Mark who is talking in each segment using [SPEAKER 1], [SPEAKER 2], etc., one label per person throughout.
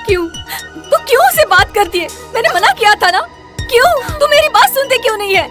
[SPEAKER 1] क्यों? तू क्यों उसे बात करती है? मैंने मना किया था ना। क्यों? तू मेरी बात सुनते क्यों नहीं है?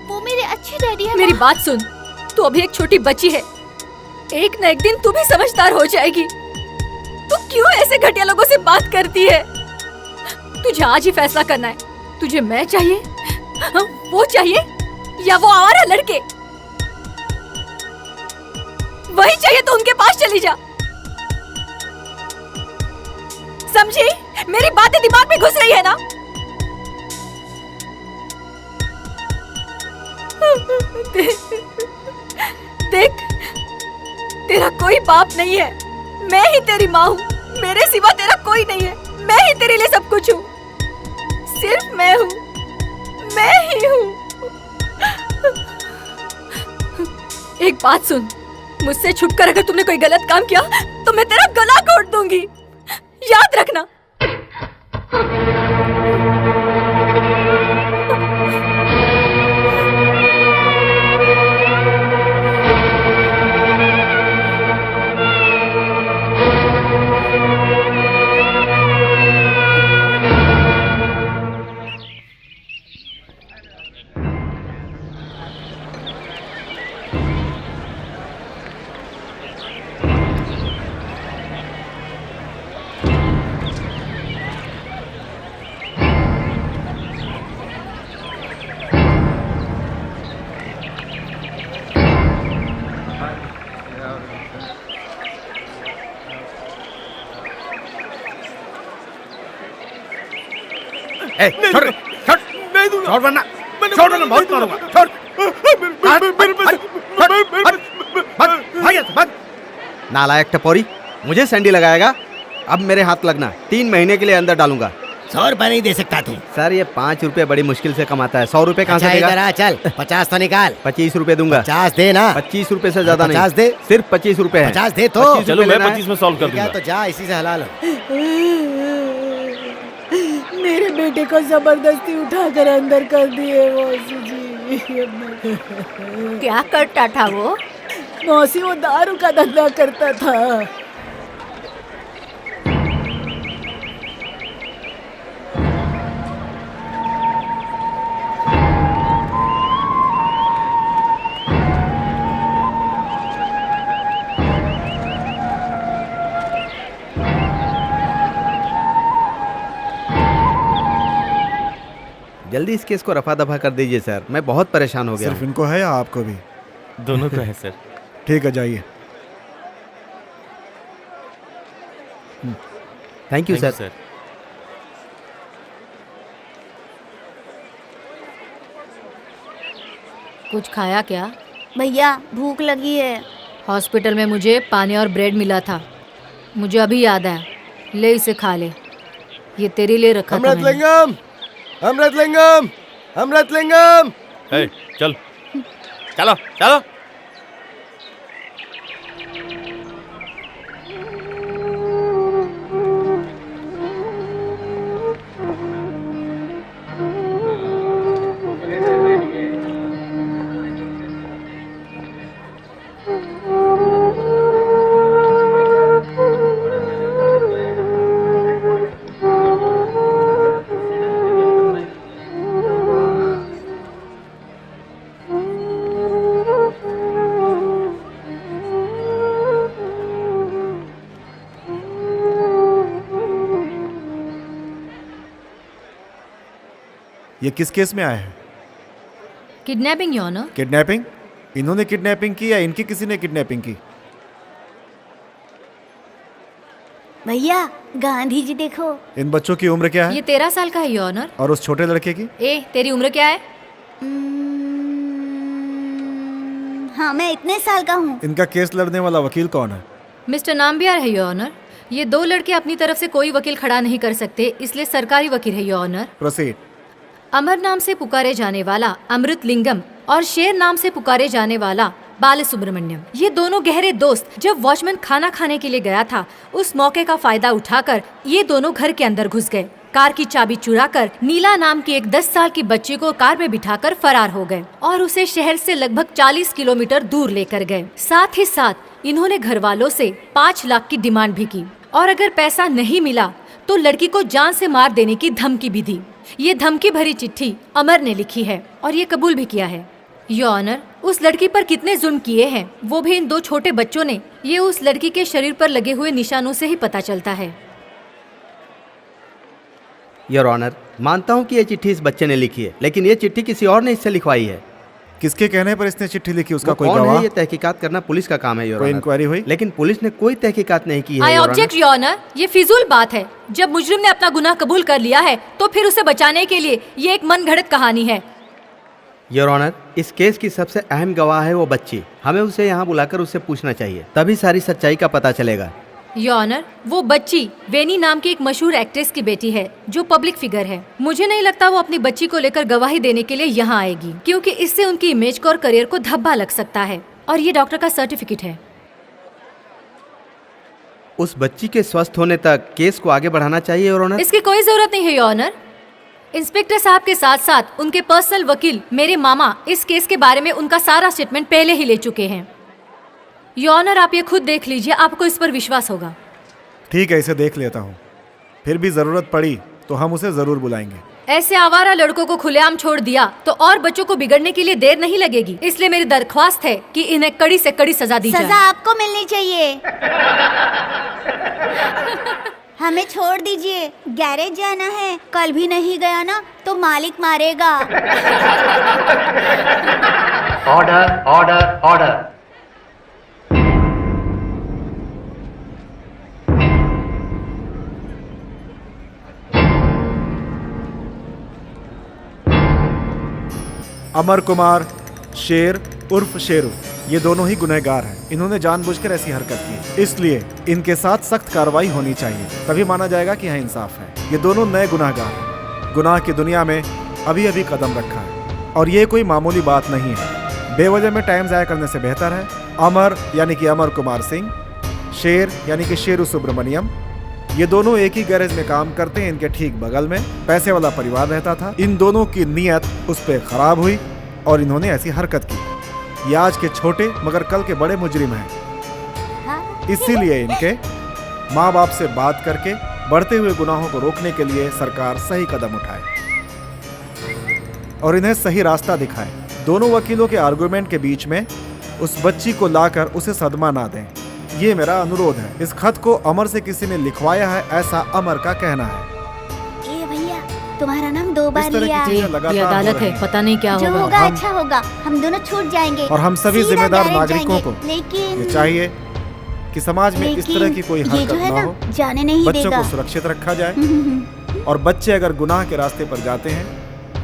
[SPEAKER 2] वो मेरे अच्छे डैडी है।
[SPEAKER 1] मेरी बात सुन, तू अभी एक छोटी बच्ची है। एक न एक दिन तू भी समझदार हो जाएगी। तू क्यों ऐसे घटिया लोगों से बात करती है? तुझे आज ही फैसला करना है। तुझे मैं चाहिए, वो चाहिए, या वो आवारा लड़के? वही चाहिए तो उनके पास चली जा। समझी? मेरी बातें दिमाग में घुस रही है ना? देख, तेरा कोई बाप नहीं है। मैं ही तेरी माँ हूँ। मेरे सिवा तेरा कोई नहीं है। मैं ही तेरे लिए सब कुछ हूँ। सिर्फ मैं हूँ, मैं ही हूँ। एक बात सुन, मुझसे छुपकर अगर तुमने कोई गलत काम किया तो मैं तेरा गला घोट दूंगी। याद रखना।
[SPEAKER 3] छोड़ वरना बहुत मारूंगा। छोड़। नालायक टपोरी, मुझे सैंडी लगाएगा। अब मेरे हाथ लगना। 3 महीने के लिए अंदर डालूंगा।
[SPEAKER 4] 100 रुपए नहीं दे सकता तू।
[SPEAKER 3] सर ये 5 रुपए बड़ी मुश्किल से कमाता है। 100 रुपए कहाँ से देगा?
[SPEAKER 4] इधर आ, चल 50 तो निकाल।
[SPEAKER 3] 25 रुपए दूंगा।
[SPEAKER 4] 50 दे ना।
[SPEAKER 3] 25 रुपए से ज्यादा नहीं।
[SPEAKER 4] 50 दे।
[SPEAKER 3] सिर्फ 25 रुपए है।
[SPEAKER 4] 50 दे तो।
[SPEAKER 3] 25
[SPEAKER 5] चलो
[SPEAKER 3] रुपए
[SPEAKER 5] मैं
[SPEAKER 3] लेना है।
[SPEAKER 5] 25 में सॉल्व कर
[SPEAKER 4] क्या
[SPEAKER 5] दूंगा।
[SPEAKER 4] तो जा इसी से हला लो।
[SPEAKER 6] मेरे बेटे को जबरदस्ती उठाकर अंदर कर दिए मौसी जी।
[SPEAKER 1] क्या करता था वो?
[SPEAKER 6] मौसी वो दारू का धंधा करता था।
[SPEAKER 3] जल्दी इस केस को रफा दफा कर दीजिए सर। मैं बहुत परेशान हो गया
[SPEAKER 7] सिर्फ
[SPEAKER 3] हूँ।
[SPEAKER 7] इनको है या आपको भी?
[SPEAKER 5] दोनों को है सर।
[SPEAKER 7] ठीक है, जाइए।
[SPEAKER 3] Thank you
[SPEAKER 5] Thank you,
[SPEAKER 3] sir.
[SPEAKER 1] कुछ खाया क्या?
[SPEAKER 2] भैया भूख लगी है।
[SPEAKER 1] हॉस्पिटल में मुझे पानी और ब्रेड मिला था। मुझे अभी याद आया। ले इसे खा ले। ये तेरे लिए रखा था मैंने।
[SPEAKER 4] अमृतलिंगम, अमृतलिंगम, अमृतलिंगम।
[SPEAKER 5] ए, चल चलो चलो।
[SPEAKER 7] ये किस केस में आए हैं?
[SPEAKER 1] Kidnapping your honour.
[SPEAKER 7] किडनैपिंग? इन्होंने किडनैपिंग की या इनकी किसी ने किडनैपिंग की?
[SPEAKER 2] भैया गांधी जी देखो।
[SPEAKER 7] इन बच्चों की उम्र क्या
[SPEAKER 1] ये
[SPEAKER 7] है?
[SPEAKER 1] 13 साल का है योर ऑनर।
[SPEAKER 7] और उस छोटे लड़के की?
[SPEAKER 1] तेरी उम्र क्या है?
[SPEAKER 2] हाँ मैं इतने साल का हूँ।
[SPEAKER 7] इनका केस लड़ने वाला वकील कौन है?
[SPEAKER 1] मिस्टर नाम्बियार है योर ऑनर। ये 2 लड़के अपनी तरफ से कोई वकील खड़ा नहीं कर सकते, इसलिए सरकारी वकील है योर ऑनर।
[SPEAKER 7] प्रोसीड।
[SPEAKER 1] अमर नाम से पुकारे जाने वाला अमृतलिंगम और शेर नाम से पुकारे जाने वाला बालसुब्रमण्यम, ये दोनों गहरे दोस्त। जब वॉचमैन खाना खाने के लिए गया था, उस मौके का फायदा उठाकर ये दोनों घर के अंदर घुस गए। कार की चाबी चुराकर नीला नाम की एक 10 साल की बच्ची को कार में बिठाकर फरार हो गए और उसे शहर से लगभग 40 किलोमीटर दूर लेकर गए। साथ ही साथ इन्होंने घर वालों से 5 लाख की डिमांड भी की। और अगर पैसा नहीं मिला तो लड़की को जान से मार देने की धमकी भी दी। ये धमकी भरी चिट्ठी अमर ने लिखी है और ये कबूल भी किया है। योर ऑनर, उस लड़की पर कितने जुल्म किए हैं वो भी इन 2 छोटे बच्चों ने, ये उस लड़की के शरीर पर लगे हुए निशानों से ही पता चलता है।
[SPEAKER 3] योर ऑनर, मानता हूँ कि ये चिट्ठी इस बच्चे ने लिखी है, लेकिन ये चिट्ठी किसी और ने इससे लिखवाई है।
[SPEAKER 7] किसके कहने पर इसने चिट्ठी लिखी, उसका
[SPEAKER 3] वो
[SPEAKER 7] कोई
[SPEAKER 3] कौन
[SPEAKER 7] गवाह?
[SPEAKER 3] है ये तहकीकात करना पुलिस का काम है योर
[SPEAKER 7] कोई
[SPEAKER 3] ऑनर।
[SPEAKER 7] इंक्वायरी हुई?
[SPEAKER 3] लेकिन पुलिस ने कोई तहकीकात नहीं की है
[SPEAKER 1] I
[SPEAKER 3] your
[SPEAKER 1] object
[SPEAKER 3] honour.
[SPEAKER 1] Your honour, ये फिजूल बात है। जब मुजरिम ने अपना गुनाह कबूल कर लिया है तो फिर उसे बचाने के लिए ये एक मनगढ़ंत कहानी है।
[SPEAKER 3] योर ऑनर, इस केस की सबसे अहम गवाह है वो बच्ची। हमें उसे यहाँ बुलाकर उससे पूछना चाहिए, तभी सारी सच्चाई का पता चलेगा।
[SPEAKER 1] योर ऑनर, वो बच्ची वेनी नाम की एक मशहूर एक्ट्रेस की बेटी है जो पब्लिक फिगर है। मुझे नहीं लगता वो अपनी बच्ची को लेकर गवाही देने के लिए यहाँ आएगी, क्योंकि इससे उनकी इमेज को और करियर को धब्बा लग सकता है। और ये डॉक्टर का सर्टिफिकेट है।
[SPEAKER 3] उस बच्ची के स्वस्थ होने तक केस को आगे बढ़ाना चाहिए योर ऑनर।
[SPEAKER 1] इसकी कोई जरूरत नहीं है योर ऑनर। इंस्पेक्टर साहब के साथ साथ उनके पर्सनल वकील मेरे मामा इस केस के बारे में उनका सारा स्टेटमेंट पहले ही ले चुके हैं। योर ऑनर, आप ये खुद देख लीजिए, आपको इस पर विश्वास होगा।
[SPEAKER 7] ठीक है, इसे देख लेता हूँ। फिर भी जरूरत पड़ी तो हम उसे जरूर बुलाएंगे।
[SPEAKER 1] ऐसे आवारा लड़कों को खुलेआम छोड़ दिया तो और बच्चों को बिगड़ने के लिए देर नहीं लगेगी। इसलिए मेरी दरख्वास्त है कि इन्हें कड़ी से कड़ी सजा दी
[SPEAKER 2] सजा
[SPEAKER 1] जाए।
[SPEAKER 2] आपको मिलनी चाहिए। हमें छोड़ दीजिए, गैरेज जाना है। कल भी नहीं गया ना तो मालिक मारेगा।
[SPEAKER 8] Order order order.
[SPEAKER 7] Amar Kumar Sher उर्फ शेरू, ये दोनों ही गुनहगार हैं। इन्होंने जानबूझकर ऐसी हरकत की, इसलिए इनके साथ सख्त कार्रवाई होनी चाहिए, तभी माना जाएगा कि यहाँ इंसाफ है। ये दोनों नए गुनाहगार हैं, गुनाह की दुनिया में अभी अभी कदम रखा है और ये कोई मामूली बात नहीं है। बेवजह में टाइम ज़ाया करने से बेहतर है अमर यानी कि अमर कुमार सिंह, शेर यानी कि शेरू सुब्रमण्यम, ये दोनों एक ही गैरेज में काम करते हैं। इनके ठीक बगल में पैसे वाला परिवार रहता था। इन दोनों की नीयत उस पर खराब हुई और इन्होंने ऐसी हरकत की। ये आज के छोटे मगर कल के बड़े मुजरिम हैं। इसीलिए इनके माँ बाप से बात करके बढ़ते हुए गुनाहों को रोकने के लिए सरकार सही कदम उठाए और इन्हें सही रास्ता दिखाए। दोनों वकीलों के आर्गुमेंट के बीच में उस बच्ची को लाकर उसे सदमा ना दें, ये मेरा अनुरोध है। इस खत को अमर से किसी ने लिखवाया है, ऐसा अमर का कहना है।
[SPEAKER 2] ए भैया, तुम्हारा नाम 2 बार
[SPEAKER 7] इस तरह
[SPEAKER 2] लिया।
[SPEAKER 7] की चीजें
[SPEAKER 1] ये
[SPEAKER 7] लगातार हो
[SPEAKER 1] अदालत
[SPEAKER 7] रही
[SPEAKER 1] है,
[SPEAKER 7] हैं।
[SPEAKER 1] पता नहीं क्या
[SPEAKER 2] जो
[SPEAKER 1] होगा।
[SPEAKER 2] होगा
[SPEAKER 7] हम-
[SPEAKER 2] अच्छा होगा। हम दोनों छूट जाएंगे
[SPEAKER 7] और हम सभी
[SPEAKER 2] सीधा
[SPEAKER 7] जिम्मेदार
[SPEAKER 2] गैरेज
[SPEAKER 7] नागरिकों को
[SPEAKER 2] जाएंगे। लेकिन
[SPEAKER 7] ये चाहिए कि समाज में इस तरह की कोई
[SPEAKER 2] ये
[SPEAKER 7] हरकत
[SPEAKER 2] जो है
[SPEAKER 7] ना
[SPEAKER 2] ना,
[SPEAKER 7] हो,
[SPEAKER 2] जाने नहीं
[SPEAKER 7] बच्चों
[SPEAKER 2] देगा।
[SPEAKER 7] को सुरक्षित रखा जाए और बच्चे अगर गुनाह के रास्ते पर जाते हैं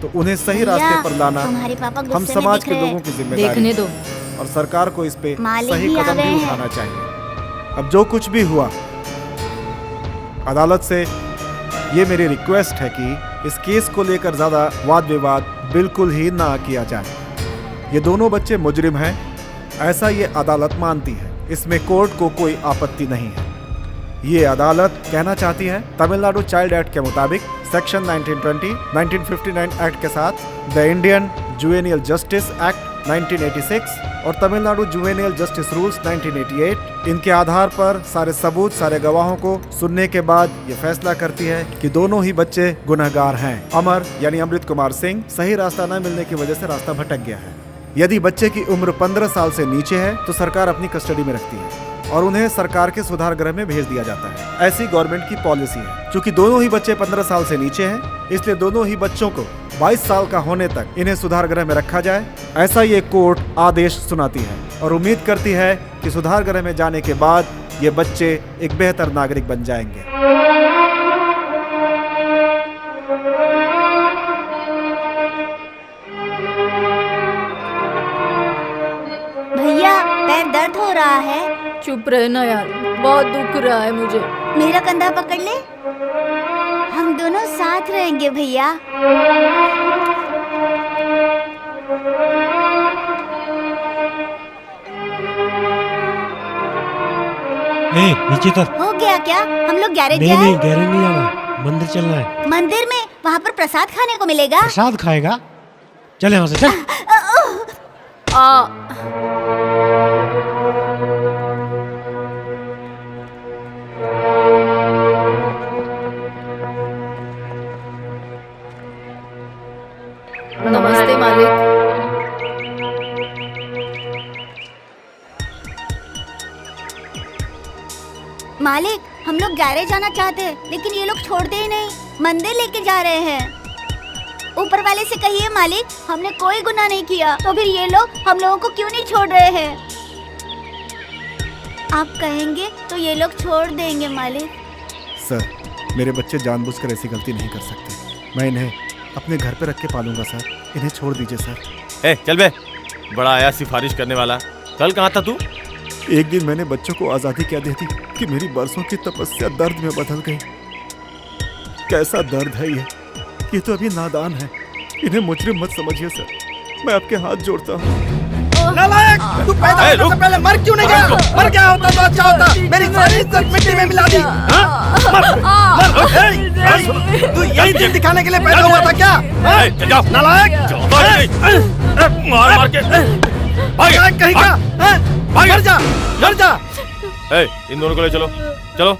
[SPEAKER 7] तो उन्हें सही
[SPEAKER 2] भैया,
[SPEAKER 7] रास्ते पर लाना
[SPEAKER 2] तुम्हारे पापा
[SPEAKER 7] हम
[SPEAKER 2] गुस्से में
[SPEAKER 7] समाज
[SPEAKER 2] दिख
[SPEAKER 7] के
[SPEAKER 2] रहे हैं।
[SPEAKER 7] लोगों की जिम्मेदारी
[SPEAKER 1] देखने
[SPEAKER 7] है
[SPEAKER 1] दो।
[SPEAKER 7] और सरकार को इस पे
[SPEAKER 2] मालिक
[SPEAKER 7] सही
[SPEAKER 2] भी आ
[SPEAKER 7] कदम
[SPEAKER 2] गए
[SPEAKER 7] भी
[SPEAKER 2] हैं।
[SPEAKER 7] उठाना चाहिए। अब जो कुछ भी हुआ, अदालत से ये मेरी रिक्वेस्ट है कि इस केस को लेकर ज़्यादा वाद विवाद बिल्कुल ही ना किया जाए। ये दोनों बच्चे मुजरिम हैं, ऐसा ये अदालत मानती है। इसमें कोर्ट को कोई आपत्ति नहीं है। ये अदालत कहना चाहती है तमिलनाडु चाइल्ड एक्ट के मुताबिक सेक्शन 1959 एक्ट के साथ द इंडियन जुवेनियल जस्टिस एक्ट 1986 और तमिलनाडु जुवेनियल जस्टिस रूल्स 1988, इनके आधार पर सारे सबूत, सारे गवाहों को सुनने के बाद ये फैसला करती है कि दोनों ही बच्चे गुनहगार हैं। अमर यानी अमृत कुमार सिंह सही रास्ता न मिलने की वजह से रास्ता भटक गया है। यदि बच्चे की उम्र 15 साल से नीचे है तो सरकार अपनी कस्टडी में रखती है और उन्हें सरकार के सुधार गृह में भेज दिया जाता है। ऐसी गवर्नमेंट की पॉलिसी है। चूंकि दोनों ही बच्चे 15 साल से नीचे हैं, इसलिए दोनों ही बच्चों को 22 साल का होने तक इन्हें सुधार गृह में रखा जाए, ऐसा ये कोर्ट आदेश सुनाती है और उम्मीद करती है कि सुधार गृह में जाने के बाद ये बच्चे एक बेहतर नागरिक बन जाएंगे।
[SPEAKER 2] भैया, पैर दर्द हो रहा है।
[SPEAKER 1] चुप रहना यार, बहुत दुख रहा है मुझे।
[SPEAKER 2] मेरा कंधा पकड़ ले, हम दोनों साथ रहेंगे भैया।
[SPEAKER 9] नीचे तर।
[SPEAKER 2] हो गया क्या? हम लोग गैरेज
[SPEAKER 9] नहीं
[SPEAKER 2] जाए?
[SPEAKER 9] गैरेज नहीं जाना, मंदिर चलना है।
[SPEAKER 2] मंदिर में? वहाँ पर प्रसाद खाने को मिलेगा।
[SPEAKER 9] प्रसाद खाएगा? चल यहाँ से चल।
[SPEAKER 2] मालिक, हम लोग गैरेज जाना चाहते हैं लेकिन ये लोग छोड़ते ही नहीं, मंदिर लेके जा रहे हैं। ऊपर वाले से कहिए मालिक, हमने कोई गुनाह नहीं किया, तो फिर ये लोग हम लोगों को क्यों नहीं छोड़ रहे हैं? आप कहेंगे तो ये लोग छोड़ देंगे मालिक।
[SPEAKER 7] सर, मेरे बच्चे जानबूझकर ऐसी गलती नहीं कर सकते। मैं इन्हें अपने घर पे रख के पालूंगा सर। इन्हें छोड़ दीजिए सर।
[SPEAKER 5] ए चल बे, बड़ा आया सिफारिश करने वाला। कल कहाँ था तू?
[SPEAKER 7] एक दिन मैंने बच्चों को आज़ादी क्या दे दी कि मेरी बरसों की तपस्या दर्द में बदल गई। कैसा दर्द है ये तो अभी नादान है। इन्हें मुजरिम मत समझिए सर, मैं आपके हाथ जोड़ता हूँ।
[SPEAKER 3] नालायक, तू पैदा होने से पहले मर क्यों नहीं गया? मर गया होता तो अच्छा होता। मेरी सारी इज्जत मिट्टी में मिला दी। मर। तू यही दिन दिखाने के लिए पैदा हुआ था क्या? नालायक,
[SPEAKER 5] मार मार के
[SPEAKER 3] नालायक कहीं का? मर जा, मर जा।
[SPEAKER 5] इन दोनों को ले चलो, चलो।